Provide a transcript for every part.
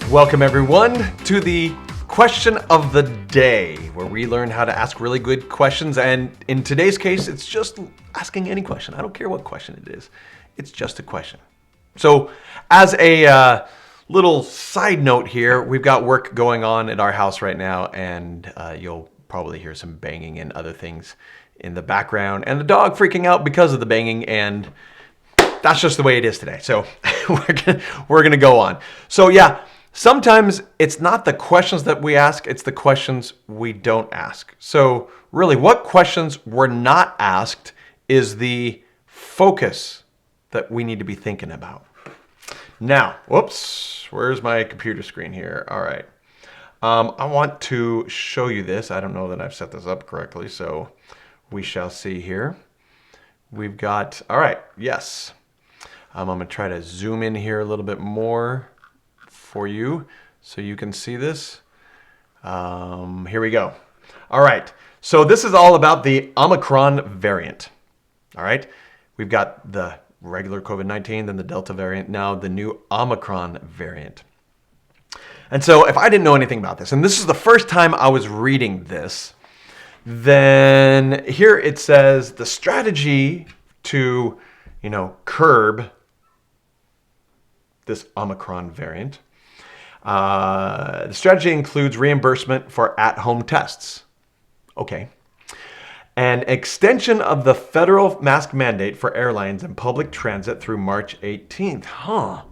Welcome everyone to the question of the day, where we learn how to ask really good questions. And in today's case, it's just asking any question. I don't care what question it is. It's just a question. So as a little side note here, we've got work going on at our house right now, and you'll probably hear some banging and other things in the background, and the dog freaking out because of the banging, and that's just the way it is today. So we're gonna go on. So yeah, sometimes it's not the questions that we ask, it's the questions we don't ask. So really, what questions were not asked is the focus that we need to be thinking about. Now, whoops, where's my computer screen here? All right. I want to show you this. I don't know that I've set this up correctly, so we shall see here. We've got, all right, yes. I'm gonna try to zoom in here a little bit more for you so you can see this. Here we go. All right, so this is all about the Omicron variant. All right, we've got the regular COVID-19, then the Delta variant, now the new Omicron variant. And so if I didn't know anything about this, and this is the first time I was reading this, then here it says the strategy to, curb this Omicron variant. The strategy includes reimbursement for at-home tests. Okay. An extension of the federal mask mandate for airlines and public transit through March 18th. Huh.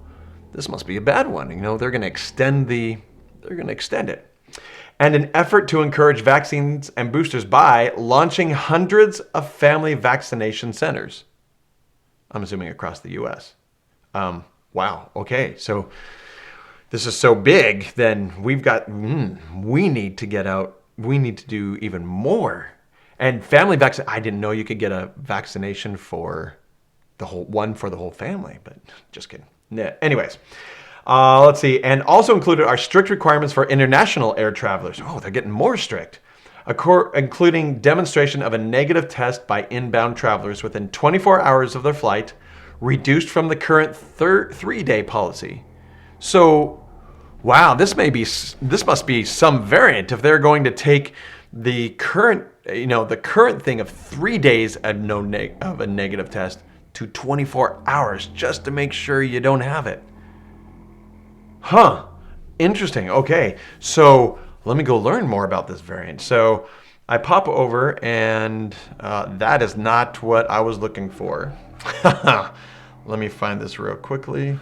This must be a bad one. They're going to extend it. And an effort to encourage vaccines and boosters by launching hundreds of family vaccination centers. I'm assuming across the U.S. Wow. Okay. So this is so big, then we need to get out. We need to do even more. And family vaccine, I didn't know you could get a vaccination for the whole family, but just kidding. Anyways, let's see. And also included are strict requirements for international air travelers. Oh, they're getting more strict. Including demonstration of a negative test by inbound travelers within 24 hours of their flight, reduced from the current 3-day policy. So, wow, this must be some variant if they're going to take the current thing of 3 days of a negative test to 24 hours just to make sure you don't have it. Huh. Interesting. Okay. So let me go learn more about this variant. So I pop over, and that is not what I was looking for. Let me find this real quickly.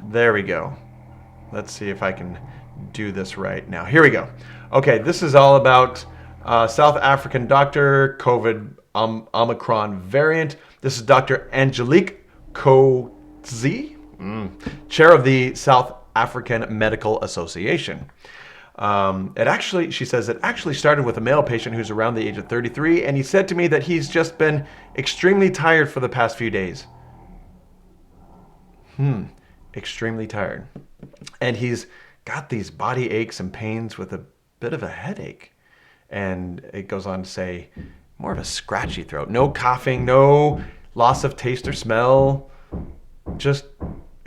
There we go. Let's see if I can do this right now. Here we go. Okay, this is all about South African doctor, COVID Omicron variant. This is Dr. Angelique Coetzee, chair of the South African Medical Association. She says, it actually started with a male patient who's around the age of 33, and he said to me that he's just been extremely tired for the past few days. Extremely tired. And he's got these body aches and pains with a bit of a headache. And it goes on to say, more of a scratchy throat. No coughing, no loss of taste or smell. Just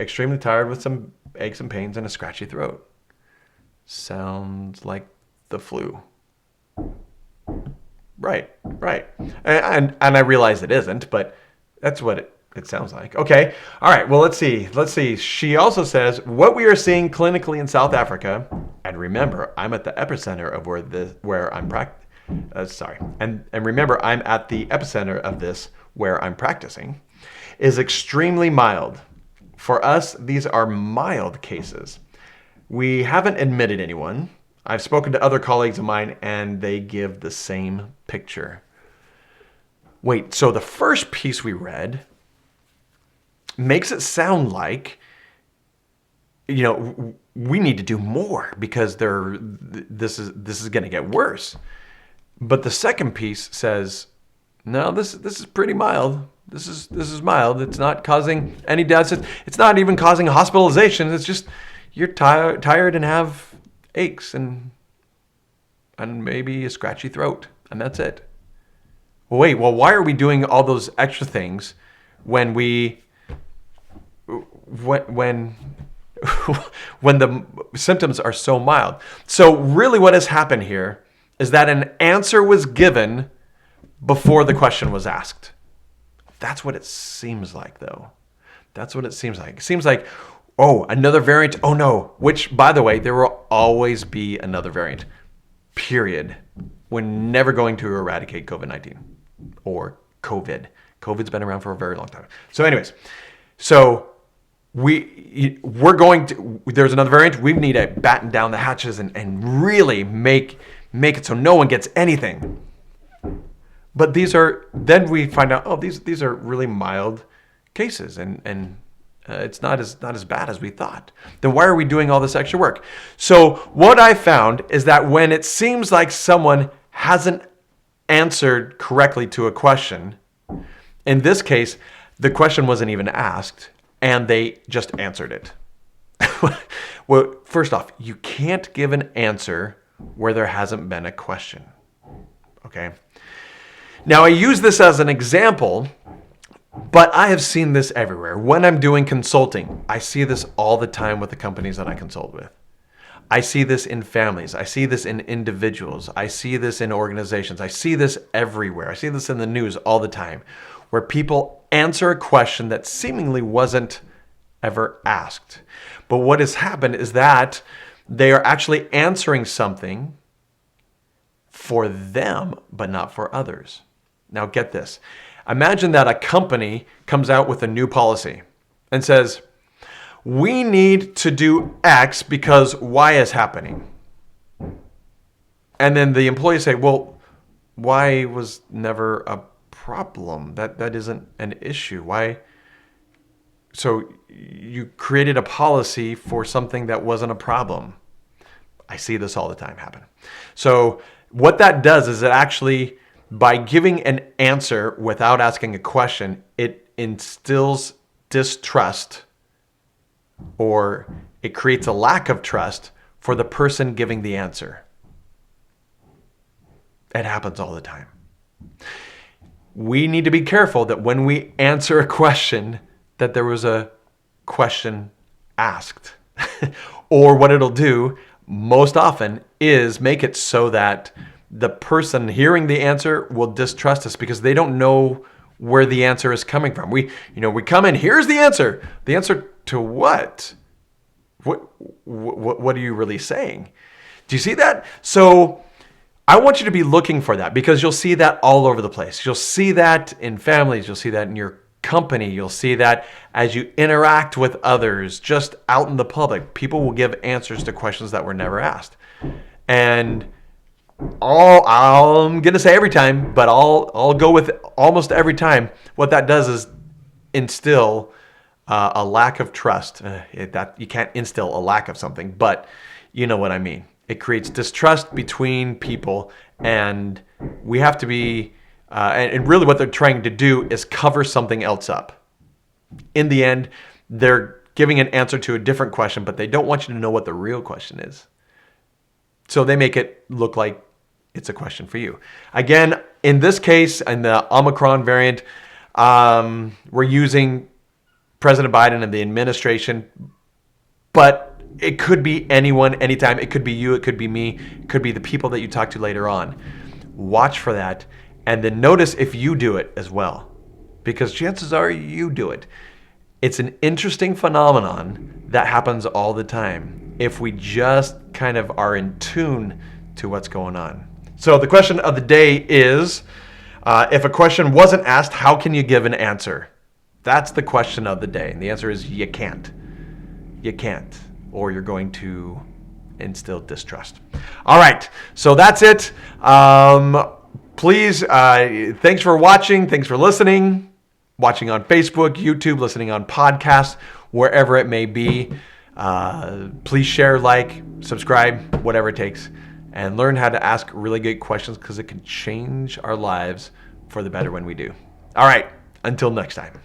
extremely tired with some aches and pains and a scratchy throat. Sounds like the flu. Right. And I realize it isn't, but that's what it sounds like. Okay. All right. Well, let's see. She also says, what we are seeing clinically in South Africa, and remember, I'm at the epicenter of remember, I'm at the epicenter of this where I'm practicing, is extremely mild. For us, these are mild cases. We haven't admitted anyone. I've spoken to other colleagues of mine, and they give the same picture. Wait, so the first piece we read makes it sound like, we need to do more because this is going to get worse. But the second piece says, no, this is pretty mild. This is mild. It's not causing any deaths. It's not even causing hospitalization. It's just you're tired and have aches and maybe a scratchy throat, and that's it. Well, why are we doing all those extra things when when the symptoms are so mild. So really what has happened here is that an answer was given before the question was asked. That's what it seems like, though. That's what it seems like. It seems like, oh, another variant. Oh, no. Which, by the way, there will always be another variant. Period. We're never going to eradicate COVID-19 or COVID. COVID's been around for a very long time. So anyways, we're going to, there's another variant. We need to batten down the hatches and really make it so no one gets anything. But then we find out, oh, these are really mild cases and it's not as bad as we thought. Then why are we doing all this extra work? So what I found is that when it seems like someone hasn't answered correctly to a question, in this case, the question wasn't even asked and they just answered it. Well, first off, you can't give an answer where there hasn't been a question. Okay? Now, I use this as an example, but I have seen this everywhere. When I'm doing consulting, I see this all the time with the companies that I consult with. I see this in families. I see this in individuals. I see this in organizations. I see this everywhere. I see this in the news all the time, where people answer a question that seemingly wasn't ever asked. But what has happened is that they are actually answering something for them, but not for others. Now get this. Imagine that a company comes out with a new policy and says, we need to do X because Y is happening. And then the employees say, well, Y was never a problem. That isn't an issue. Why? So you created a policy for something that wasn't a problem. I see this all the time happen. So what that does is it actually, by giving an answer without asking a question, it instills distrust, or it creates a lack of trust for the person giving the answer. It happens all the time. We need to be careful that when we answer a question, that there was a question asked. Or what it'll do most often is make it so that the person hearing the answer will distrust us because they don't know where the answer is coming from. We come in, here's the answer. The answer to what? What are you really saying? Do you see that? So I want you to be looking for that, because you'll see that all over the place. You'll see that in families. You'll see that in your company. You'll see that as you interact with others, just out in the public. People will give answers to questions that were never asked. And I'm going to say every time, but I'll go with almost every time, what that does is instill a lack of trust. That you can't instill a lack of something, but you know what I mean. It creates distrust between people, and we have to be, and really what they're trying to do is cover something else up. In the end, they're giving an answer to a different question, but they don't want you to know what the real question is. So they make it look like it's a question for you. Again, in this case, in the Omicron variant, we're using President Biden and the administration, but it could be anyone, anytime. It could be you, it could be me, it could be the people that you talk to later on. Watch for that, and then notice if you do it as well, because chances are you do it. It's an interesting phenomenon that happens all the time if we just kind of are in tune to what's going on. So the question of the day is, if a question wasn't asked, how can you give an answer? That's the question of the day. And the answer is you can't. You can't. Or you're going to instill distrust. All right. So that's it. Please, thanks for watching. Thanks for listening. Watching on Facebook, YouTube, listening on podcasts, wherever it may be. Please share, like, subscribe, whatever it takes, and learn how to ask really good questions, because it can change our lives for the better when we do. All right. Until next time.